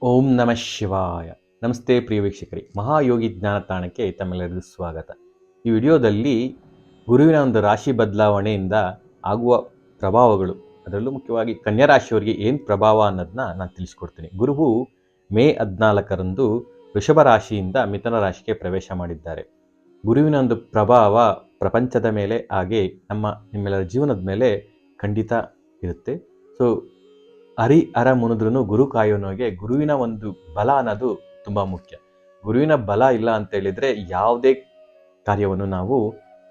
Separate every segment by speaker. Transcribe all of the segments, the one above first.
Speaker 1: ಓಂ ನಮಃ ಶಿವಾಯ. ನಮಸ್ತೆ ಪ್ರಿಯ ವೀಕ್ಷಕರೇ, ಮಹಾಯೋಗಿ ಜ್ಞಾನ ತಾಣಕ್ಕೆ ತಮ್ಮೆಲ್ಲರಿಗೂ ಸ್ವಾಗತ. ಈ ವಿಡಿಯೋದಲ್ಲಿ ಗುರುವಿನ ಒಂದು ರಾಶಿ ಬದಲಾವಣೆಯಿಂದ ಆಗುವ ಪ್ರಭಾವಗಳು, ಅದರಲ್ಲೂ ಮುಖ್ಯವಾಗಿ ಕನ್ಯಾ ರಾಶಿಯವರಿಗೆ ಏನು ಪ್ರಭಾವ ಅನ್ನೋದನ್ನ ನಾನು ತಿಳಿಸ್ಕೊಡ್ತೀನಿ. ಗುರುವು ಮೇ 14ರಂದು ವೃಷಭ ರಾಶಿಯಿಂದ ಮಿಥುನ ರಾಶಿಗೆ ಪ್ರವೇಶ ಮಾಡಿದ್ದಾರೆ. ಗುರುವಿನ ಒಂದು ಪ್ರಭಾವ ಪ್ರಪಂಚದ ಮೇಲೆ ಹಾಗೆ ನಿಮ್ಮೆಲ್ಲರ ಜೀವನದ ಮೇಲೆ ಖಂಡಿತ ಇರುತ್ತೆ. ಸೊ ಅರ ಮುನಿದ್ರೂ ಗುರು ಕಾಯೋನಿಗೆ ಗುರುವಿನ ಒಂದು ಬಲ ಅನ್ನೋದು ತುಂಬ ಮುಖ್ಯ. ಗುರುವಿನ ಬಲ ಇಲ್ಲ ಅಂತ ಹೇಳಿದರೆ ಯಾವುದೇ ಕಾರ್ಯವನ್ನು ನಾವು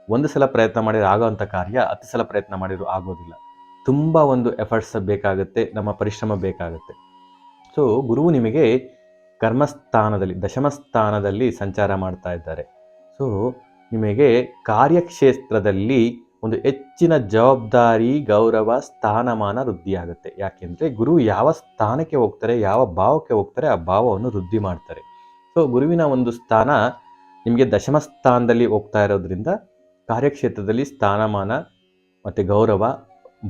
Speaker 1: ಒಂದು ಸಲ ಪ್ರಯತ್ನ ಮಾಡಿದ್ರೆ ಆಗೋವಂಥ ಕಾರ್ಯ 10 ಸಲ ಪ್ರಯತ್ನ ಮಾಡಿದ್ರು ಆಗೋದಿಲ್ಲ. ತುಂಬ ಒಂದು ಎಫರ್ಟ್ಸ್ ಬೇಕಾಗುತ್ತೆ, ನಮ್ಮ ಪರಿಶ್ರಮ ಬೇಕಾಗುತ್ತೆ. ಸೊ ಗುರುವು ನಿಮಗೆ ಕರ್ಮಸ್ಥಾನದಲ್ಲಿ ದಶಮ ಸ್ಥಾನದಲ್ಲಿ ಸಂಚಾರ ಮಾಡ್ತಾ ಇದ್ದಾರೆ. ಸೊ ನಿಮಗೆ ಕಾರ್ಯಕ್ಷೇತ್ರದಲ್ಲಿ ಒಂದು ಹೆಚ್ಚಿನ ಜವಾಬ್ದಾರಿ, ಗೌರವ, ಸ್ಥಾನಮಾನ ವೃದ್ಧಿಯಾಗುತ್ತೆ. ಯಾಕೆಂದರೆ ಗುರು ಯಾವ ಸ್ಥಾನಕ್ಕೆ ಹೋಗ್ತಾರೆ, ಯಾವ ಭಾವಕ್ಕೆ ಹೋಗ್ತಾರೆ, ಆ ಭಾವವನ್ನು ವೃದ್ಧಿ ಮಾಡ್ತಾರೆ. ಸೊ ಗುರುವಿನ ಒಂದು ಸ್ಥಾನ ನಿಮಗೆ ದಶಮ ಸ್ಥಾನದಲ್ಲಿ ಹೋಗ್ತಾ ಇರೋದ್ರಿಂದ ಕಾರ್ಯಕ್ಷೇತ್ರದಲ್ಲಿ ಸ್ಥಾನಮಾನ ಮತ್ತು ಗೌರವ,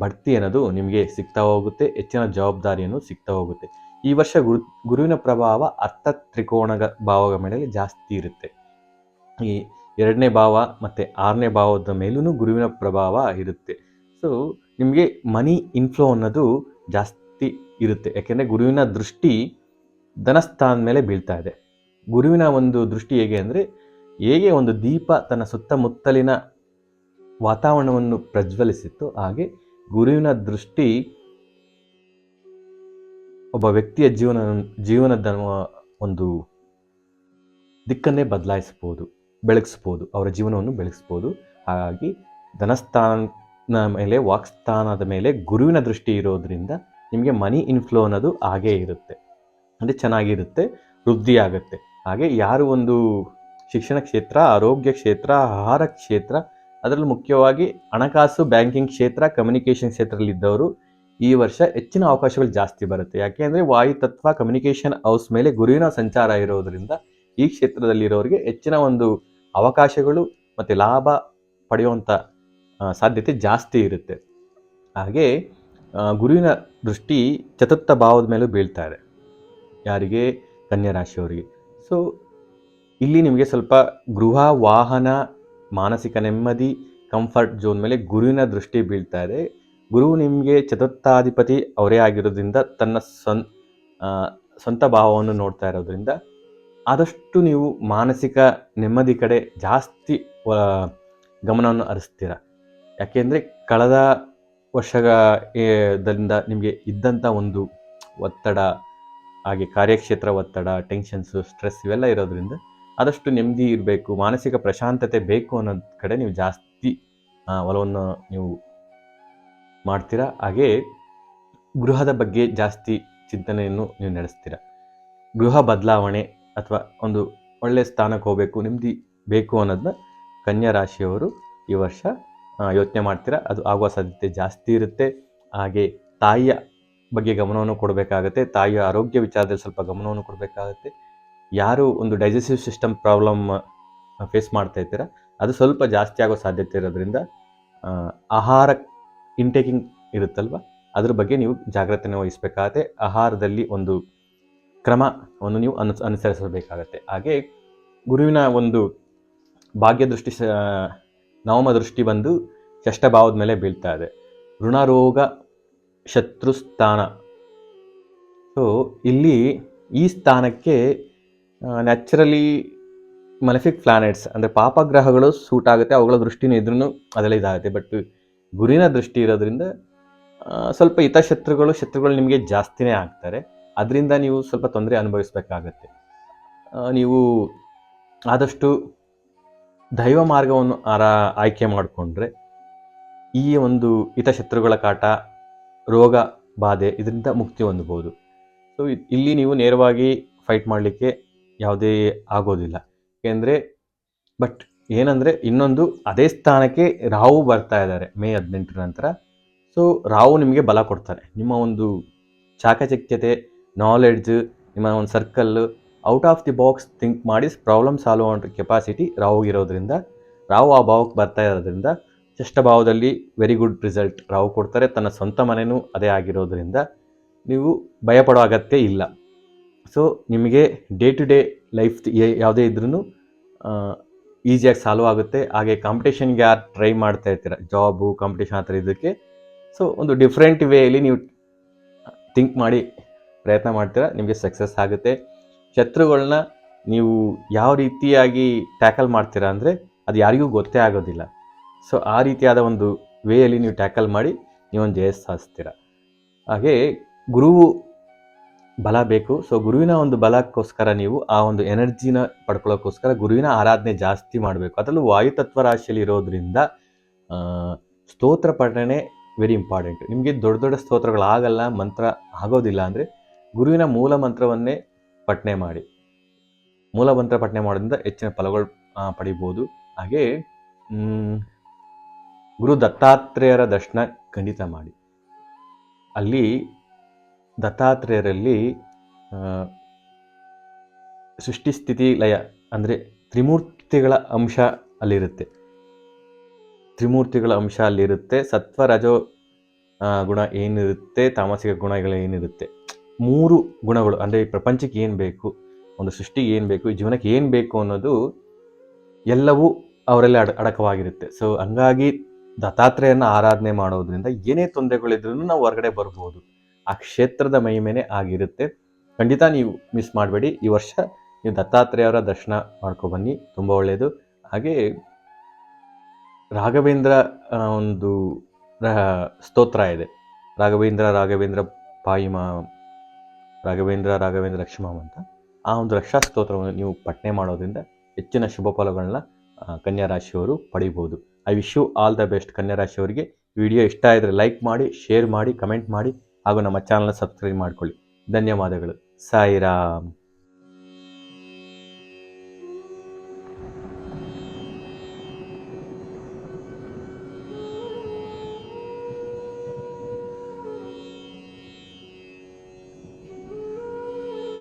Speaker 1: ಬಡ್ತಿ ಅನ್ನೋದು ನಿಮಗೆ ಸಿಗ್ತಾ ಹೋಗುತ್ತೆ. ಹೆಚ್ಚಿನ ಜವಾಬ್ದಾರಿಯನ್ನು ಸಿಗ್ತಾ ಹೋಗುತ್ತೆ. ಈ ವರ್ಷ ಗುರುವಿನ ಪ್ರಭಾವ ಅರ್ಥ ತ್ರಿಕೋಣ ಭಾವಗಳ ಮೇಲೆ ಜಾಸ್ತಿ ಇರುತ್ತೆ. ಈ 2ನೇ ಭಾವ ಮತ್ತು 6ನೇ ಭಾವದ ಮೇಲೂ ಗುರುವಿನ ಪ್ರಭಾವ ಇರುತ್ತೆ. ಸೊ ನಿಮಗೆ ಮನಿ ಇನ್ಫ್ಲೋ ಅನ್ನೋದು ಜಾಸ್ತಿ ಇರುತ್ತೆ. ಯಾಕೆಂದರೆ ಗುರುವಿನ ದೃಷ್ಟಿ ಧನಸ್ಥಾನದ ಮೇಲೆ ಬೀಳ್ತಾ ಇದೆ. ಗುರುವಿನ ಒಂದು ದೃಷ್ಟಿ ಹೇಗೆ ಅಂದರೆ, ಹೇಗೆ ಒಂದು ದೀಪ ತನ್ನ ಸುತ್ತಮುತ್ತಲಿನ ವಾತಾವರಣವನ್ನು ಪ್ರಜ್ವಲಿಸಿತ್ತು, ಹಾಗೆ ಗುರುವಿನ ದೃಷ್ಟಿ ಒಬ್ಬ ವ್ಯಕ್ತಿಯ ಜೀವನದ ಒಂದು ದಿಕ್ಕನ್ನೇ ಬೆಳಗಿಸ್ಬೋದು, ಅವರ ಜೀವನವನ್ನು ಬೆಳಗಿಸ್ಬೋದು. ಹಾಗಾಗಿ ಧನಸ್ಥಾನ ಮೇಲೆ, ವಾಕ್ಸ್ಥಾನದ ಮೇಲೆ ಗುರುವಿನ ದೃಷ್ಟಿ ಇರೋದ್ರಿಂದ ನಿಮಗೆ ಮನಿ ಇನ್ಫ್ಲೋ ಅನ್ನೋದು ಹಾಗೇ ಇರುತ್ತೆ, ಅಂದರೆ ಚೆನ್ನಾಗಿರುತ್ತೆ, ವೃದ್ಧಿ ಆಗುತ್ತೆ. ಹಾಗೆ ಯಾರು ಒಂದು ಶಿಕ್ಷಣ ಕ್ಷೇತ್ರ, ಆರೋಗ್ಯ ಕ್ಷೇತ್ರ, ಆಹಾರ ಕ್ಷೇತ್ರ, ಅದರಲ್ಲೂ ಮುಖ್ಯವಾಗಿ ಹಣಕಾಸು, ಬ್ಯಾಂಕಿಂಗ್ ಕ್ಷೇತ್ರ, ಕಮ್ಯುನಿಕೇಷನ್ ಕ್ಷೇತ್ರದಲ್ಲಿದ್ದವರು ಈ ವರ್ಷ ಹೆಚ್ಚಿನ ಅವಕಾಶಗಳು ಜಾಸ್ತಿ ಬರುತ್ತೆ. ಯಾಕೆ ಅಂದರೆ ವಾಯುತತ್ವ ಕಮ್ಯುನಿಕೇಷನ್ ಹೌಸ್ ಮೇಲೆ ಗುರುವಿನ ಸಂಚಾರ ಇರೋದರಿಂದ ಈ ಕ್ಷೇತ್ರದಲ್ಲಿರೋರಿಗೆ ಹೆಚ್ಚಿನ ಒಂದು ಅವಕಾಶಗಳು ಮತ್ತು ಲಾಭ ಪಡೆಯುವಂಥ ಸಾಧ್ಯತೆ ಜಾಸ್ತಿ ಇರುತ್ತೆ. ಹಾಗೆ ಗುರುವಿನ ದೃಷ್ಟಿ ಚತುರ್ಥ ಭಾವದ ಮೇಲೂ ಬೀಳ್ತಾ ಇದೆ ಯಾರಿಗೆ, ಕನ್ಯಾ ರಾಶಿಯವರಿಗೆ. ಸೊ ಇಲ್ಲಿ ನಿಮಗೆ ಸ್ವಲ್ಪ ಗೃಹ, ವಾಹನ, ಮಾನಸಿಕ ನೆಮ್ಮದಿ, ಕಂಫರ್ಟ್ ಝೋನ್ ಮೇಲೆ ಗುರುವಿನ ದೃಷ್ಟಿ ಬೀಳ್ತಾ ಇದೆ. ಗುರುವು ನಿಮಗೆ ಚತುರ್ಥಾಧಿಪತಿ ಅವರೇ ಆಗಿರೋದ್ರಿಂದ ತನ್ನ ಸ್ವಂತ ಭಾವವನ್ನು ನೋಡ್ತಾ ಇರೋದ್ರಿಂದ ಆದಷ್ಟು ನೀವು ಮಾನಸಿಕ ನೆಮ್ಮದಿ ಕಡೆ ಜಾಸ್ತಿ ಗಮನವನ್ನು ಹರಿಸ್ತೀರ. ಯಾಕೆಂದರೆ ಕಳೆದ ವರ್ಷದಿಂದ ನಿಮಗೆ ಇದ್ದಂಥ ಒಂದು ಒತ್ತಡ, ಹಾಗೆ ಕಾರ್ಯಕ್ಷೇತ್ರ ಒತ್ತಡ, ಟೆನ್ಷನ್ಸು, ಸ್ಟ್ರೆಸ್ ಇವೆಲ್ಲ ಇರೋದ್ರಿಂದ ಆದಷ್ಟು ನೆಮ್ಮದಿ ಇರಬೇಕು, ಮಾನಸಿಕ ಪ್ರಶಾಂತತೆ ಬೇಕು ಅನ್ನೋದ ಕಡೆ ನೀವು ಜಾಸ್ತಿ ಒಲವನ್ನು ನೀವು ಮಾಡ್ತೀರಾ. ಹಾಗೆ ಗೃಹದ ಬಗ್ಗೆ ಜಾಸ್ತಿ ಚಿಂತನೆಯನ್ನು ನೀವು ನಡೆಸ್ತೀರ. ಗೃಹ ಬದಲಾವಣೆ ಅಥವಾ ಒಂದು ಒಳ್ಳೆಯ ಸ್ಥಾನಕ್ಕೆ ಹೋಗಬೇಕು, ನೆಮ್ಮದಿ ಬೇಕು ಅನ್ನೋದನ್ನ ಕನ್ಯಾ ರಾಶಿಯವರು ಈ ವರ್ಷ ಯೋಚನೆ ಮಾಡ್ತೀರಾ. ಅದು ಆಗುವ ಸಾಧ್ಯತೆ ಜಾಸ್ತಿ ಇರುತ್ತೆ. ಹಾಗೆ ತಾಯಿಯ ಬಗ್ಗೆ ಗಮನವನ್ನು ಕೊಡಬೇಕಾಗತ್ತೆ, ತಾಯಿಯ ಆರೋಗ್ಯ ವಿಚಾರದಲ್ಲಿ ಸ್ವಲ್ಪ ಗಮನವನ್ನು ಕೊಡಬೇಕಾಗತ್ತೆ. ಯಾರು ಒಂದು ಡೈಜೆಸ್ಟಿವ್ ಸಿಸ್ಟಮ್ ಪ್ರಾಬ್ಲಮ್ ಫೇಸ್ ಮಾಡ್ತಾ ಇರ್ತೀರ, ಅದು ಸ್ವಲ್ಪ ಜಾಸ್ತಿ ಆಗೋ ಸಾಧ್ಯತೆ ಇರೋದ್ರಿಂದ ಆಹಾರ ಇಂಟೇಕಿಂಗ್ ಇರುತ್ತಲ್ವ, ಅದ್ರ ಬಗ್ಗೆ ನೀವು ಜಾಗ್ರತೆಯನ್ನು ವಹಿಸಬೇಕಾಗತ್ತೆ. ಆಹಾರದಲ್ಲಿ ಒಂದು ಕ್ರಮವನ್ನು ನೀವು ಅನುಸರಿಸಬೇಕಾಗತ್ತೆ. ಹಾಗೆ ಗುರುವಿನ ಒಂದು ಭಾಗ್ಯ ದೃಷ್ಟಿ, ನವಮ ದೃಷ್ಟಿ ಬಂದು ಷಷ್ಠಭಾವದ ಮೇಲೆ ಬೀಳ್ತಾ ಇದೆ. ಋಣರೋಗ ಶತ್ರುಸ್ಥಾನ. ಸೊ ಇಲ್ಲಿ ಈ ಸ್ಥಾನಕ್ಕೆ ನ್ಯಾಚುರಲಿ ಮಲೆಫಿಕ್ ಪ್ಲಾನೆಟ್ಸ್ ಅಂದರೆ ಪಾಪಗ್ರಹಗಳು ಸೂಟ್ ಆಗುತ್ತೆ, ಅವುಗಳ ದೃಷ್ಟಿನೂ ಇದ್ರೂ ಅದೆಲ್ಲ ಇದಾಗುತ್ತೆ. ಬಟ್ ಗುರುವಿನ ದೃಷ್ಟಿ ಇರೋದ್ರಿಂದ ಸ್ವಲ್ಪ ಶತ್ರುಗಳು ನಿಮಗೆ ಜಾಸ್ತಿನೇ ಆಗ್ತಾರೆ. ಅದರಿಂದ ನೀವು ಸ್ವಲ್ಪ ತೊಂದರೆ ಅನುಭವಿಸಬೇಕಾಗತ್ತೆ. ನೀವು ಆದಷ್ಟು ದೈವ ಮಾರ್ಗವನ್ನು ಆಯ್ಕೆ ಮಾಡಿಕೊಂಡ್ರೆ ಈ ಒಂದು ಶತ್ರುಗಳ ಕಾಟ, ರೋಗ ಬಾಧೆ ಇದರಿಂದ ಮುಕ್ತಿ ಹೊಂದಬಹುದು. ಸೊ ಇಲ್ಲಿ ನೀವು ನೇರವಾಗಿ ಫೈಟ್ ಮಾಡಲಿಕ್ಕೆ ಯಾವುದೇ ಆಗೋದಿಲ್ಲ. ಬಟ್ ಏನಂದರೆ ಇನ್ನೊಂದು ಅದೇ ಸ್ಥಾನಕ್ಕೆ ರಾಹು ಬರ್ತಾ ಇದ್ದಾರೆ ಮೇ 18 ನಂತರ. ಸೊ ರಾಹು ನಿಮಗೆ ಬಲ ಕೊಡ್ತಾರೆ. ನಿಮ್ಮ ಒಂದು ಚಾಕಚಕ್ಯತೆ, ನಾಲೆಡ್ಜ್, ನಿಮ್ಮ ಒಂದು circle, out of the box think ಮಾಡಿ ಪ್ರಾಬ್ಲಮ್ ಸಾಲ್ವ್ ಮಾಡೋ ಕೆಪಾಸಿಟಿ ರಾಹುಗಿರೋದ್ರಿಂದ, ರಾಹು ಆ ಭಾವಕ್ಕೆ ಬರ್ತಾ ಇರೋದ್ರಿಂದ ಷಷ್ಠ ಭಾವದಲ್ಲಿ ವೆರಿ ಗುಡ್ ರಿಸಲ್ಟ್ ರಾಹು ಕೊಡ್ತಾರೆ. ತನ್ನ ಸ್ವಂತ ಮನೆಯೂ ಅದೇ ಆಗಿರೋದ್ರಿಂದ ನೀವು ಭಯಪಡೋ ಅಗತ್ಯ ಇಲ್ಲ. ಸೊ ನಿಮಗೆ ಡೇ ಟು ಡೇ ಲೈಫ್ ಯಾವುದೇ ಇದ್ರೂ ಈಸಿಯಾಗಿ ಸಾಲ್ವ್ ಆಗುತ್ತೆ. ಹಾಗೆ ಕಾಂಪಿಟೇಷನ್ಗೆ ಯಾರು ಟ್ರೈ ಮಾಡ್ತಾ ಇರ್ತೀರ, ಜಾಬು ಕಾಂಪಿಟೇಷನ್ ಆ ಥರ ಇದಕ್ಕೆ, ಸೊ ಒಂದು ಡಿಫ್ರೆಂಟ್ ವೇಯಲ್ಲಿ ನೀವು ಥಿಂಕ್ ಮಾಡಿ ಪ್ರಯತ್ನ ಮಾಡ್ತೀರಾ, ನಿಮಗೆ ಸಕ್ಸಸ್ ಆಗುತ್ತೆ. ಶತ್ರುಗಳನ್ನ ನೀವು ಯಾವ ರೀತಿಯಾಗಿ ಟ್ಯಾಕಲ್ ಮಾಡ್ತೀರಾ ಅಂದರೆ ಅದು ಯಾರಿಗೂ ಗೊತ್ತೇ ಆಗೋದಿಲ್ಲ. ಸೊ ಆ ರೀತಿಯಾದ ಒಂದು ವೇಯಲ್ಲಿ ನೀವು ಟ್ಯಾಕಲ್ ಮಾಡಿ ನೀವೊಂದು ಜಯ ಸಾಧಿಸ್ತೀರ. ಹಾಗೆ ಗುರುವು ಬಲ ಬೇಕು. ಸೊ ಗುರುವಿನ ಒಂದು ಬಲಕ್ಕೋಸ್ಕರ ನೀವು ಆ ಒಂದು ಎನರ್ಜಿನ ಪಡ್ಕೊಳ್ಳೋಕ್ಕೋಸ್ಕರ ಗುರುವಿನ ಆರಾಧನೆ ಜಾಸ್ತಿ ಮಾಡಬೇಕು. ಅದರಲ್ಲೂ ವಾಯುತತ್ವ ರಾಶಿಯಲ್ಲಿ ಇರೋದ್ರಿಂದ ಸ್ತೋತ್ರ ಪಠಣೆ ವೆರಿ ಇಂಪಾರ್ಟೆಂಟ್. ನಿಮಗೆ ದೊಡ್ಡ ದೊಡ್ಡ ಸ್ತೋತ್ರಗಳಾಗಲ್ಲ, ಮಂತ್ರ ಆಗೋದಿಲ್ಲ ಅಂದರೆ ಗುರುವಿನ ಮೂಲ ಮಂತ್ರವನ್ನೇ ಪಠಣೆ ಮಾಡಿ. ಮೂಲ ಮಂತ್ರ ಪಠಣೆ ಮಾಡೋದ್ರಿಂದ ಹೆಚ್ಚಿನ ಫಲಗಳು ಪಡಿಬೋದು. ಹಾಗೆ ಗುರು ದತ್ತಾತ್ರೇಯರ ದರ್ಶನ ಖಂಡಿತ ಮಾಡಿ. ಅಲ್ಲಿ ದತ್ತಾತ್ರೇಯರಲ್ಲಿ ಸೃಷ್ಟಿ ಸ್ಥಿತಿ ಲಯ ಅಂದರೆ ತ್ರಿಮೂರ್ತಿಗಳ ಅಂಶ ಅಲ್ಲಿರುತ್ತೆ. ಸತ್ವ ರಜೋ ಗುಣ ಏನಿರುತ್ತೆ, ತಾಮಸಿಕ ಗುಣಗಳು ಏನಿರುತ್ತೆ, 3 ಗುಣಗಳು ಅಂದರೆ ಈ ಪ್ರಪಂಚಕ್ಕೆ ಏನು ಬೇಕು, ಒಂದು ಸೃಷ್ಟಿಗೆ ಏನು ಬೇಕು, ಈ ಜೀವನಕ್ಕೆ ಏನು ಬೇಕು ಅನ್ನೋದು ಎಲ್ಲವೂ ಅವರಲ್ಲಿ ಅಡಕವಾಗಿರುತ್ತೆ. ಸೊ ಹಂಗಾಗಿ ದತ್ತಾತ್ರೇಯನ ಆರಾಧನೆ ಮಾಡೋದ್ರಿಂದ ಏನೇ ತೊಂದರೆಗಳಿದ್ರೂ ನಾವು ಹೊರಗಡೆ ಬರ್ಬೋದು. ಆ ಕ್ಷೇತ್ರದ ಮಹಿಮೆನೇ ಆಗಿರುತ್ತೆ. ಖಂಡಿತ ನೀವು ಮಿಸ್ ಮಾಡಬೇಡಿ. ಈ ವರ್ಷ ನೀವು ದತ್ತಾತ್ರೇಯವರ ದರ್ಶನ ಮಾಡ್ಕೊಬನ್ನಿ, ತುಂಬ ಒಳ್ಳೆಯದು. ಹಾಗೆ ರಾಘವೇಂದ್ರ ಒಂದು ಸ್ತೋತ್ರ ಇದೆ, ರಾಘವೇಂದ್ರ ಪಾಯಿಮ, ರಾಘವೇಂದ್ರ ಲಕ್ಷ್ಮಮ್ ಅಂತ. ಆ ಒಂದು ರಕ್ಷಾ ಸ್ತೋತ್ರವನ್ನು ನೀವು ಪಠನೆ ಮಾಡೋದ್ರಿಂದ ಹೆಚ್ಚಿನ ಶುಭ ಫಲಗಳನ್ನ ಕನ್ಯಾ ರಾಶಿಯವರು ಪಡಿಬೋದು. I wish you all the best ಕನ್ಯಾ ರಾಶಿಯವರಿಗೆ. ವಿಡಿಯೋ ಇಷ್ಟ ಆಗಿದ್ರೆ ಲೈಕ್ ಮಾಡಿ, ಶೇರ್ ಮಾಡಿ, ಕಮೆಂಟ್ ಮಾಡಿ ಹಾಗೂ ನಮ್ಮ ಚಾನಲ್ನ ಸಬ್ಸ್ಕ್ರೈಬ್ ಮಾಡ್ಕೊಳ್ಳಿ. ಧನ್ಯವಾದಗಳು. ಸಾಯಿರಾಮ್.